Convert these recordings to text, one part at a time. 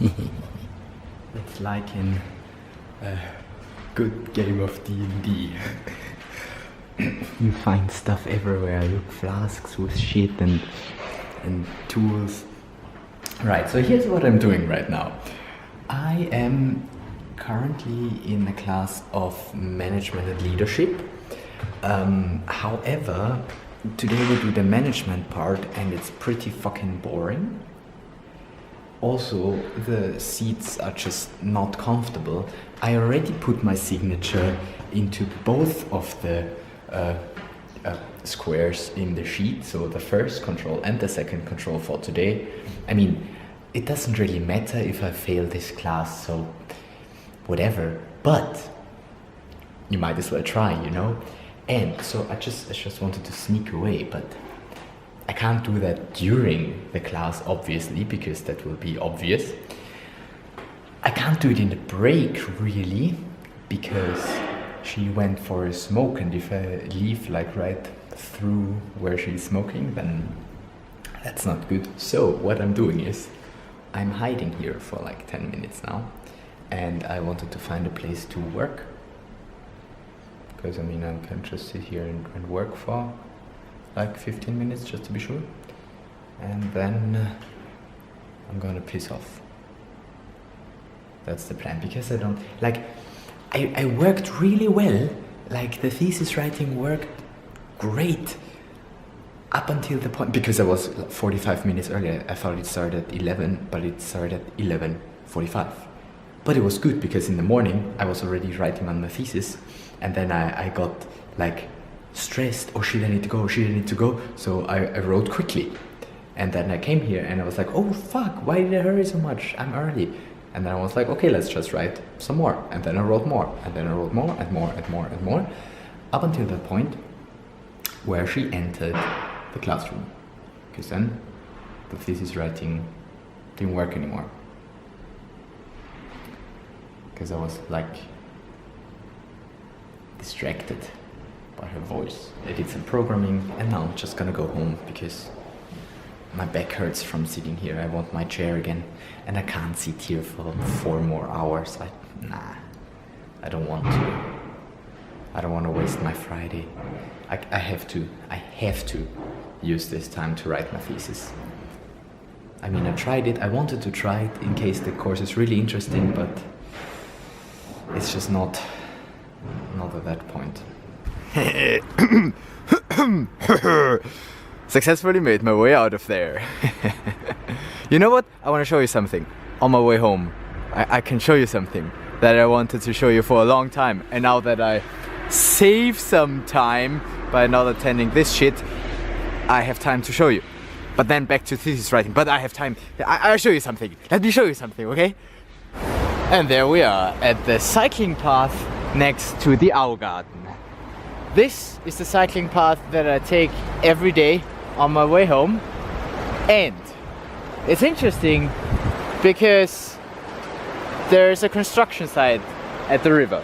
It's like in a good game of D&D. You find stuff everywhere. Look, flasks with shit and tools. Right, so here's what I'm doing right now. I am currently in a class of management and leadership. However, today we do the management part and it's pretty fucking boring. Also, the seats are just not comfortable. I already put my signature into both of the squares in the sheet, so the first control and the second control for today. I mean, it doesn't really matter if I fail this class, so whatever, but you might as well try, you know? And so I just wanted to sneak away, but I can't do that during the class, obviously, because that will be obvious. I can't do it in the break, really, because she went for a smoke, and if I leave like right through where she's smoking, then that's not good. So what I'm doing is I'm hiding here for like 10 minutes now, and I wanted to find a place to work, because I mean I can just sit here and work for like 15 minutes just to be sure, and then I'm gonna piss off. That's the plan, because I don't like I worked really well, like the thesis writing worked great up until the point, because I was 45 minutes earlier. I thought it started at 11, but it started at 11:45. But it was good, because in the morning I was already writing on my thesis, and then I got like stressed. Oh shit, I need to go, shit, I need to go. So I wrote quickly. And then I came here and I was like, oh fuck, why did I hurry so much? I'm early. And then I was like, okay, let's just write some more. And then I wrote more, and then I wrote more and more and more and more, up until the point where she entered the classroom. Because then the thesis writing didn't work anymore. Because I was like distracted by her voice. I did some programming, and now I'm just gonna go home because my back hurts from sitting here. I want my chair again, and I can't sit here for 4 more hours. I don't want to. I don't want to waste my Friday. I have to use this time to write my thesis. I mean, I tried it. I wanted to try it in case the course is really interesting, but it's just not at that point. Successfully made my way out of there. You know what? I want to show you something on my way home. I can show you something that I wanted to show you for a long time, and now that I save some time by not attending this shit, I have time to show you. But then back to thesis writing. But I have time. I'll show you something. Let me show you something, okay? And there we are at the cycling path next to the Augarten. This is the cycling path that I take every day on my way home, and it's interesting because there's a construction site at the river.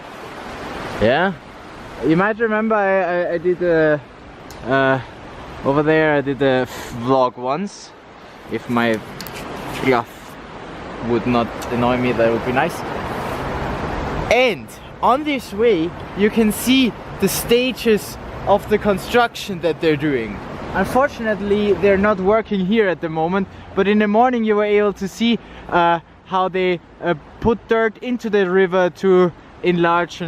Yeah, you might remember I did a over there. I did a vlog once. If my cloth would not annoy me, that would be nice. And on this way you can see the stages of the construction that they're doing. Unfortunately, they're not working here at the moment, but in the morning you were able to see how they put dirt into the river to enlarge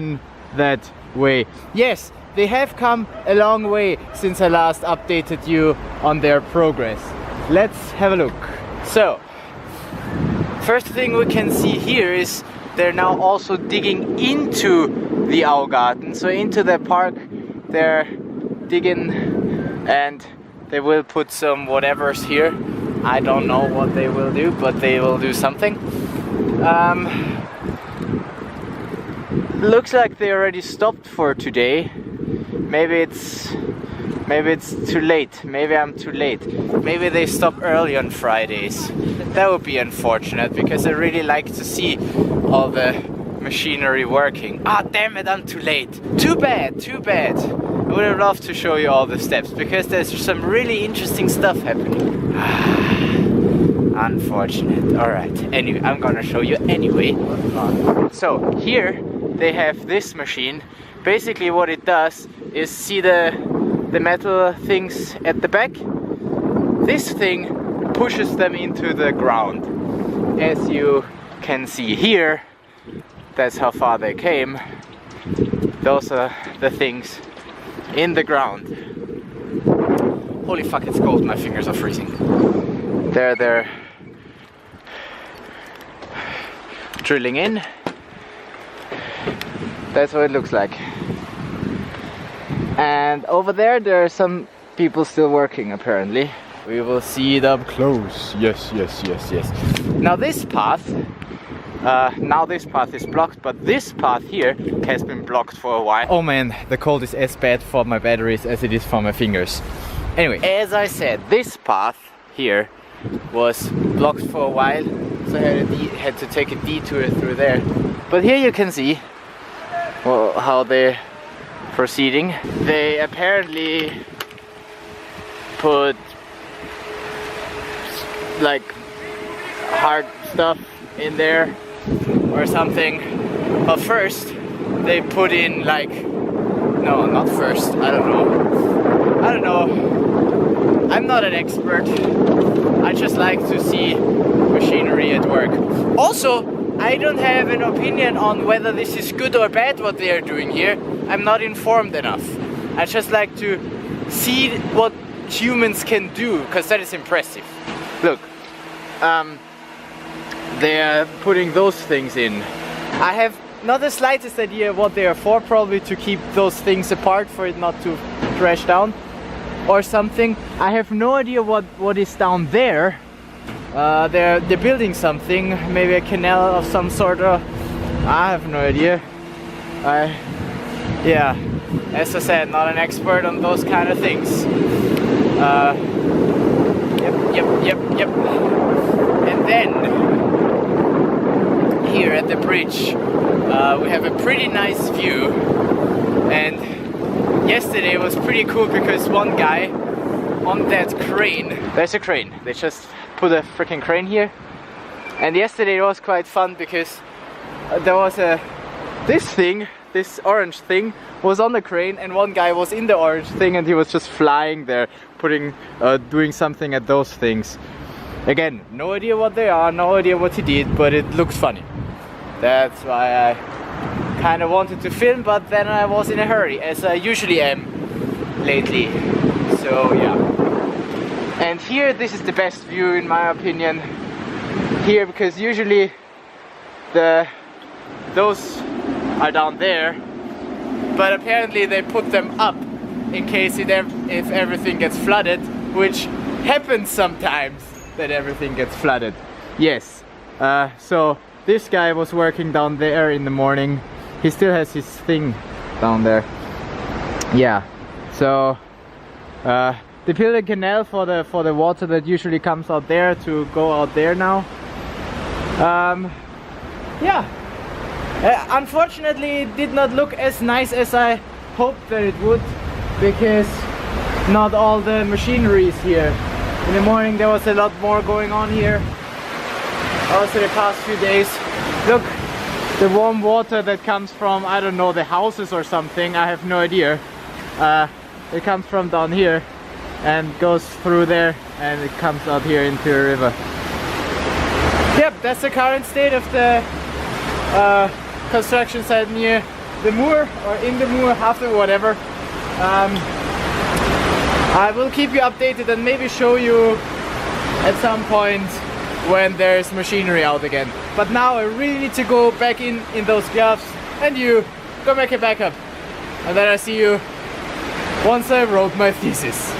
that way. Yes, they have come a long way since I last updated you on their progress. Let's have a look. So, first thing we can see here is they're now also digging into the Augarten, so into the park. They're digging, and they will put some whatevers here. I don't know what they will do, but they will do something. Looks like they already stopped for today. Maybe it's too late. Maybe I'm too late. Maybe they stop early on Fridays. That would be unfortunate, because I really like to see all the machinery working. Ah, damn it, I'm too late. Too bad, too bad. I would have loved to show you all the steps, because there's some really interesting stuff happening. Unfortunate. Alright, anyway, I'm gonna show you anyway. So here they have this machine. Basically what it does is, see the metal things at the back? This thing pushes them into the ground. As you can see here, that's how far they came. Those are the things in the ground. Holy fuck, it's cold, my fingers are freezing. They're drilling in. That's what it looks like. And over there are some people still working apparently. We will see it up close. Yes. Now this path is blocked, but this path here has been blocked for a while. Oh man, the cold is as bad for my batteries as it is for my fingers. Anyway, as I said, this path here was blocked for a while, so I had to take a detour through there. But here you can see how they're proceeding. They apparently put like hard stuff in there or something. But first they put in like, no, not first, I don't know. I'm not an expert. I just like to see machinery at work. Also, I don't have an opinion on whether this is good or bad what they are doing here. I'm not informed enough. I just like to see what humans can do, because that is impressive. Look, they're putting those things in. I have not the slightest idea what they are for, probably to keep those things apart for it not to crash down or something. I have no idea what is down there. They're building something, maybe a canal of some sort. I have no idea. Yeah, as I said, not an expert on those kind of things. Yep. And then here at the bridge, we have a pretty nice view. And yesterday was pretty cool because one guy on that crane, there's a crane, they just put a freaking crane here. And yesterday it was quite fun because there was this orange thing was on the crane, and one guy was in the orange thing and he was just flying there, doing something at those things. Again, no idea what they are, no idea what he did, but it looks funny. That's why I kind of wanted to film, but then I was in a hurry, as I usually am lately. So yeah. And here, this is the best view in my opinion. Here, because usually those are down there, but apparently they put them up in case if everything gets flooded, which happens sometimes that everything gets flooded. Yes. So this guy was working down there in the morning. He still has his thing down there. Yeah. So they built a canal for the water that usually comes out there to go out there now. Yeah. Unfortunately, it did not look as nice as I hoped that it would, because not all the machinery is here. In the morning there was a lot more going on here. Also the past few days. Look, the warm water that comes from, I don't know, the houses or something, I have no idea. It comes from down here and goes through there and it comes out here into a river. Yep, that's the current state of the construction site near the moor, or in the moor, after whatever. I will keep you updated and maybe show you at some point when there's machinery out again. But now I really need to go back in those gloves, and you go make a backup. And then I see you once I wrote my thesis.